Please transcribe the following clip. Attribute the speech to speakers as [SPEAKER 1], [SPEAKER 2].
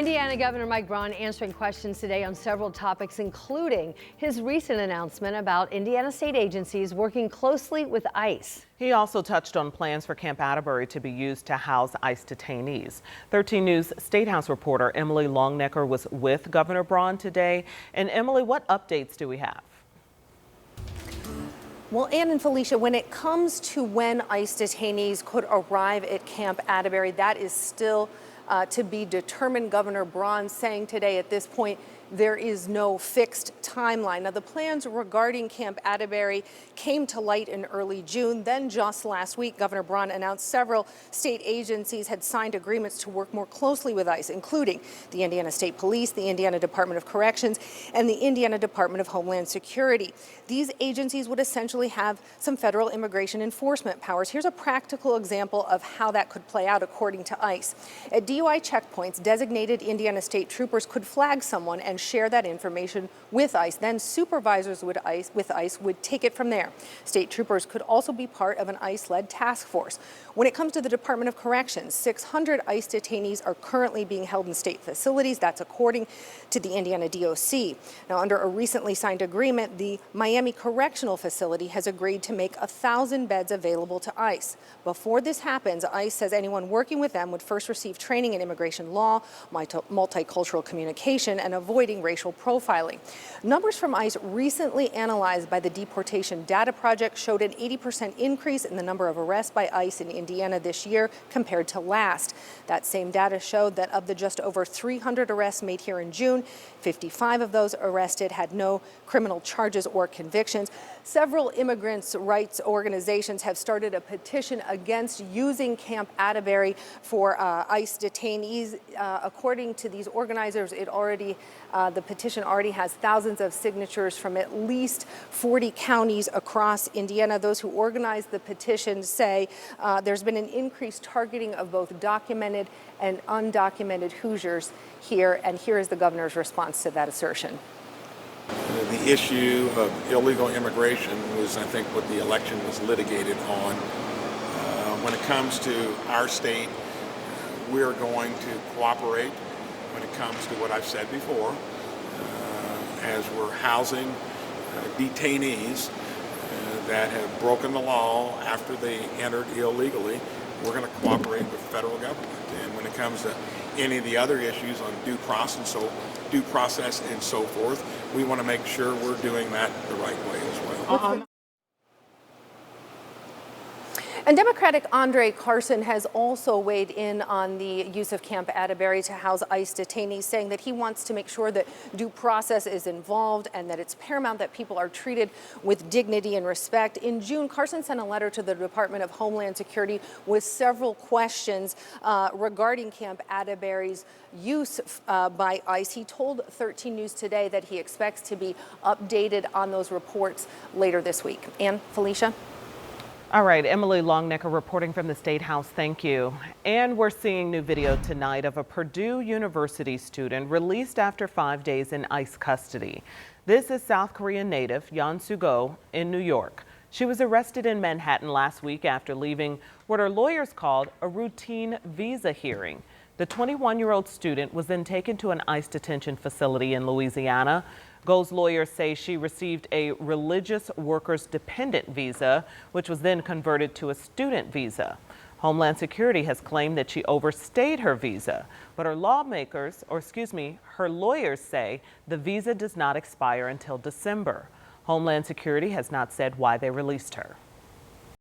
[SPEAKER 1] Indiana Governor Mike Braun answering questions today on several topics, including his recent announcement about Indiana state agencies working closely with ICE.
[SPEAKER 2] He also touched on plans for Camp Atterbury to be used to house ICE detainees. 13 News State House reporter Emily Longnecker was with Governor Braun today. And Emily, what updates do we have?
[SPEAKER 3] Well, Ann and Felicia, when it comes to when ICE detainees could arrive at Camp Atterbury, that is still to be determined. Governor Braun saying today at this point there is no fixed timeline. Now, the plans regarding Camp Atterbury came to light in early June. Then just last week, Governor Braun announced several state agencies had signed agreements to work more closely with ICE, including the Indiana State Police, the Indiana Department of Corrections, and the Indiana Department of Homeland Security. These agencies would essentially have some federal immigration enforcement powers. Here's a practical example of how that could play out according to ICE. At DUI checkpoints, designated Indiana state troopers could flag someone and share that information with ICE. Then supervisors with ICE would take it from there. State troopers could also be part of an ICE-led task force. When it comes to the Department of Corrections, 600 ICE detainees are currently being held in state facilities. That's according to the Indiana DOC. Now, under a recently signed agreement, the Miami Correctional Facility has agreed to make 1,000 beds available to ICE. Before this happens, ICE says anyone working with them would first receive training in immigration law, multicultural communication, and avoiding racial profiling. Numbers from ICE recently analyzed by the Deportation Data Project showed an 80% increase in the number of arrests by ICE in Indiana this year compared to last. That same data showed that of the just over 300 arrests made here in June, 55 of those arrested had no criminal charges or convictions. Several immigrants' rights organizations have started a petition against using Camp Atterbury for ICE detainees. According to these organizers, the petition already has thousands of signatures from at least 40 counties across Indiana. Those who organized the petition say there's been an increased targeting of both documented and undocumented Hoosiers here, and here is the governor's response to that assertion.
[SPEAKER 4] The issue of illegal immigration was, I think, what the election was litigated on. When it comes to our state, we're going to cooperate when it comes to what I've said before. As we're housing detainees that have broken the law after they entered illegally, we're going to cooperate with the federal government. And when it comes to any of the other issues on due process and so forth, we want to make sure we're doing that the right way as well.
[SPEAKER 3] And Democratic Andre Carson has also weighed in on the use of Camp Atterbury to house ICE detainees, saying that he wants to make sure that due process is involved and that it's paramount that people are treated with dignity and respect. In June, Carson sent a letter to the Department of Homeland Security with several questions regarding Camp Atterbury's use by ICE. He told 13 News today that he expects to be updated on those reports later this week. Ann, Felicia?
[SPEAKER 2] All right, Emily Longnecker reporting from the State House. Thank you. And we're seeing new video tonight of a Purdue University student released after 5 days in ICE custody. This is South Korean native Yeon Soo-go in New York. She was arrested in Manhattan last week after leaving what her lawyers called a routine visa hearing. The 21-year-old student was then taken to an ICE detention facility in Louisiana. Go's lawyers say she received a religious workers dependent visa, which was then converted to a student visa. Homeland Security has claimed that she overstayed her visa, but her lawyers say the visa does not expire until December. Homeland Security has not said why they released her.